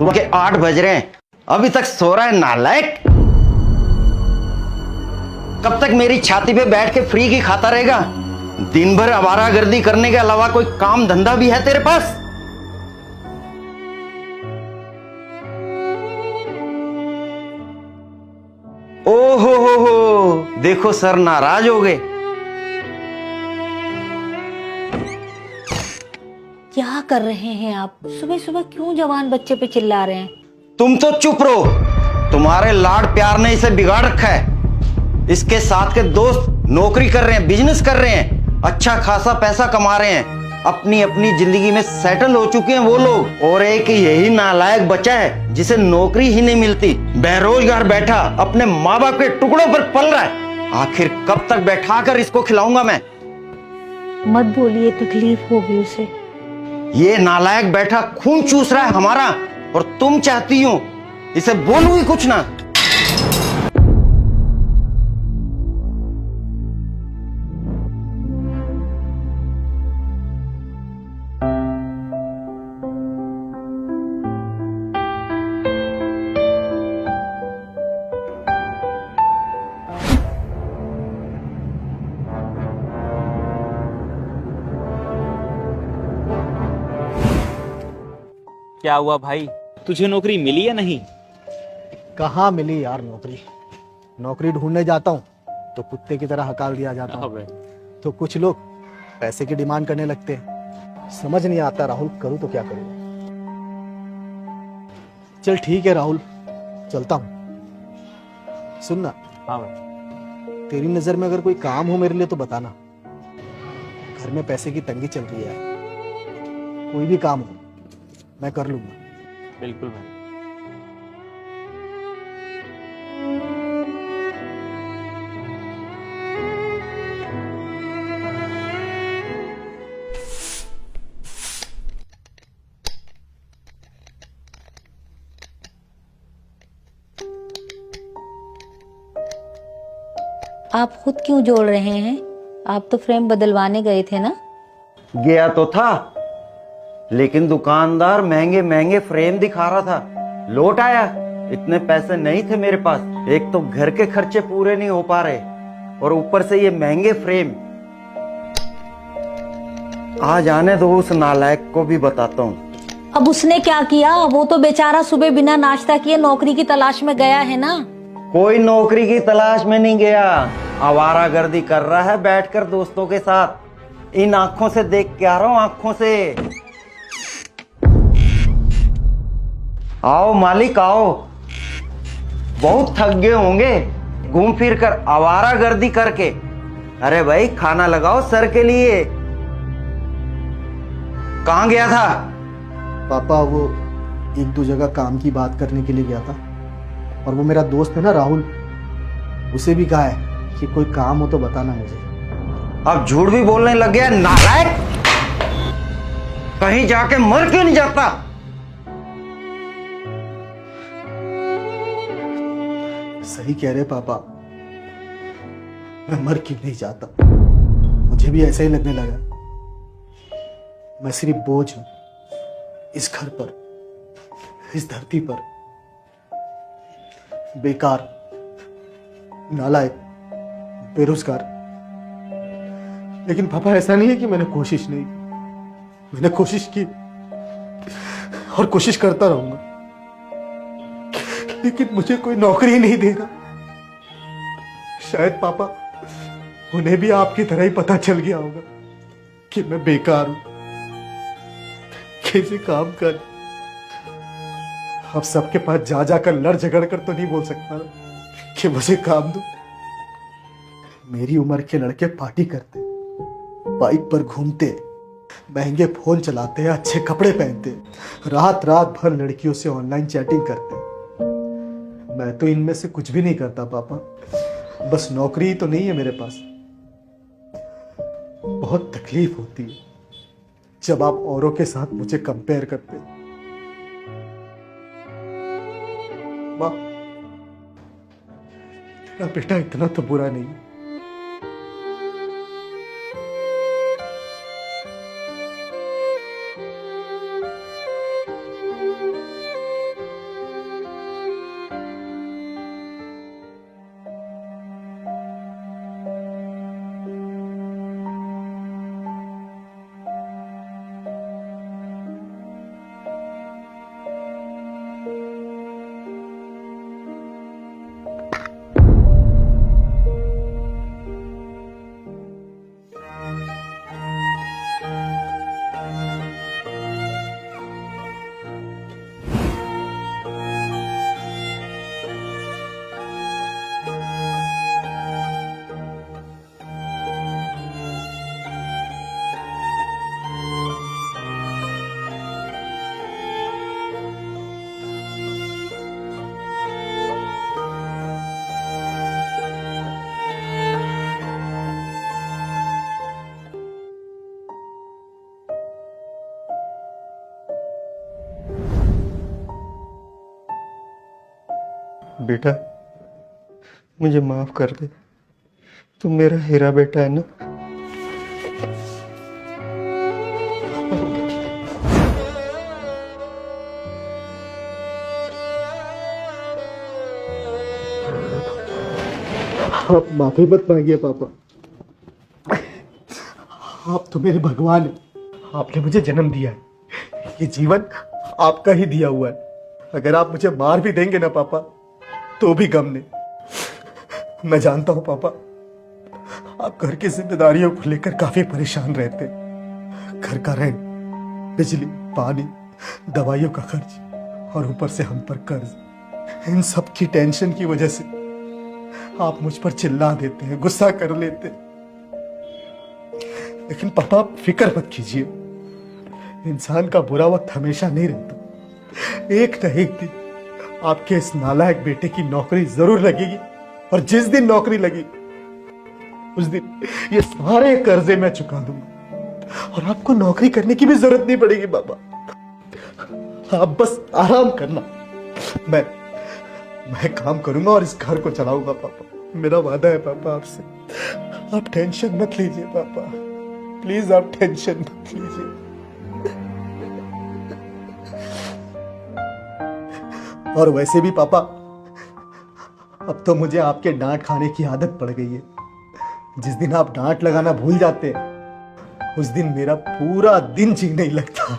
सुबह के 8 बज रहे हैं, अभी तक सो रहा है नालायक। कब तक मेरी छाती पे बैठ के फ्री की खाता रहेगा? दिन भर आवारागर्दी करने के अलावा कोई काम धंधा भी है तेरे पास? ओहो हो, देखो सर नाराज हो गए। क्या कर रहे हैं आप? सुबह सुबह क्यों जवान बच्चे पे चिल्ला रहे हैं? तुम तो चुप रहो, तुम्हारे लाड प्यार ने इसे बिगाड़ रखा है। इसके साथ के दोस्त नौकरी कर रहे हैं, बिजनेस कर रहे हैं, अच्छा खासा पैसा कमा रहे हैं, अपनी अपनी जिंदगी में सेटल हो चुके हैं वो लोग, और एक यही नालायक बच्चा है जिसे नौकरी ही नहीं मिलती, बेरोजगार बैठा अपने माँ बाप के टुकड़ों पर पल रहा है। आखिर कब तक बैठा कर इसको खिलाऊंगा मैं? मत बोलिए, तकलीफ होगी उसे। ये नालायक बैठा खून चूस रहा है हमारा, और तुम चाहती हो इसे बोलूं ही कुछ ना। क्या हुआ भाई, तुझे नौकरी मिली या नहीं? कहाँ मिली यार नौकरी। नौकरी ढूंढने जाता हूँ तो कुत्ते की तरह हकाल दिया जाता हूँ। तो कुछ लोग पैसे की डिमांड करने लगते हैं। समझ नहीं आता राहुल, करूँ तो क्या करूँ। चल ठीक है राहुल, चलता हूँ। सुनना, हाँ भाई। तेरी नजर में अगर कोई काम हो मेरे लिए तो बताना। घर में पैसे की तंगी चल रही है, कोई भी काम हो मैं कर लूंगा। बिल्कुल भाई। आप खुद क्यों जोड़ रहे हैं? आप तो फ्रेम बदलवाने गए थे ना? गया तो था, लेकिन दुकानदार महंगे महंगे फ्रेम दिखा रहा था। लौट आया, इतने पैसे नहीं थे मेरे पास। एक तो घर के खर्चे पूरे नहीं हो पा रहे, और ऊपर से ये महंगे फ्रेम। आज आने दो, उस नालायक को भी बताता हूँ। अब उसने क्या किया? वो तो बेचारा सुबह बिना नाश्ता किए नौकरी की तलाश में गया है ना। कोई नौकरी की तलाश में नहीं गया, आवारागर्दी कर रहा है बैठकर दोस्तों के साथ। इन आंखों से देख के आ रहा हूं, आंखों से। आओ मालिक आओ, बहुत थक गए होंगे घूम फिर कर, आवारागर्दी करके। अरे भाई खाना लगाओ सर के लिए। कहाँ गया था? पापा वो 1-2 जगह काम की बात करने के लिए गया था, और वो मेरा दोस्त है ना राहुल, उसे भी कहा है कि कोई काम हो तो बताना मुझे। अब झूठ भी बोलने लग गया नालायक। कहीं जाके मर क्यों नहीं जाता? सही कह रहे पापा, मैं मर क्यों नहीं जाता। मुझे भी ऐसा ही लगने लगा। मैं सिर्फ बोझ हूं इस घर पर, इस धरती पर। बेकार, नालायक, बेरोजगार। लेकिन पापा ऐसा नहीं है कि मैंने कोशिश नहीं की। मैंने कोशिश की और कोशिश करता रहूंगा, लेकिन मुझे कोई नौकरी नहीं देगा। शायद पापा उन्हें भी आपकी तरह ही पता चल गया होगा कि मैं बेकार हूं। कैसे काम कर, अब सबके पास जा जाकर लड़ झगड़ कर तो नहीं बोल सकता ना कि मुझे काम दो। मेरी उम्र के लड़के पार्टी करते, बाइक पर घूमते, महंगे फोन चलाते, अच्छे कपड़े पहनते, रात रात भर लड़कियों से ऑनलाइन चैटिंग करते। मैं तो इनमें से कुछ भी नहीं करता पापा। बस नौकरी तो नहीं है मेरे पास। बहुत तकलीफ होती है जब आप औरों के साथ मुझे कंपेयर करते। माँ, तेरा बेटा इतना तो बुरा नहीं है। बेटा मुझे माफ कर दे, तुम मेरा हीरा बेटा है ना। आप माफी मत मांगिए पापा, आप तो मेरे भगवान हैं। आपने मुझे जन्म दिया है, ये जीवन आपका ही दिया हुआ है। अगर आप मुझे मार भी देंगे ना पापा तो भी गम नहीं। मैं जानता हूं पापा, आप घर की जिम्मेदारियों को लेकर काफी परेशान रहते हैं। घर का रेंट, बिजली, पानी, दवाइयों का खर्च और ऊपर से हम पर कर्ज। इन सब की टेंशन की वजह से आप मुझ पर चिल्ला देते हैं, गुस्सा कर लेते हैं। लेकिन पापा आप फिक्र मत कीजिए, इंसान का बुरा वक्त हमेशा नहीं रहता। एक न एक दिन आपके इस नालायक बेटे की नौकरी जरूर लगेगी, और जिस दिन नौकरी लगी उस दिन ये सारे कर्जे मैं चुका दूंगा और आपको नौकरी करने की भी जरूरत नहीं पड़ेगी पापा। आप बस आराम करना, मैं काम करूंगा और इस घर को चलाऊंगा पापा। मेरा वादा है पापा आपसे। आप टेंशन मत लीजिए पापा, प्लीज आप टेंशन मत लीजिए। और वैसे भी पापा अब तो मुझे आपके डांट खाने की आदत पड़ गई है। जिस दिन आप डांट लगाना भूल जाते हैं उस दिन मेरा पूरा दिन जी नहीं लगता।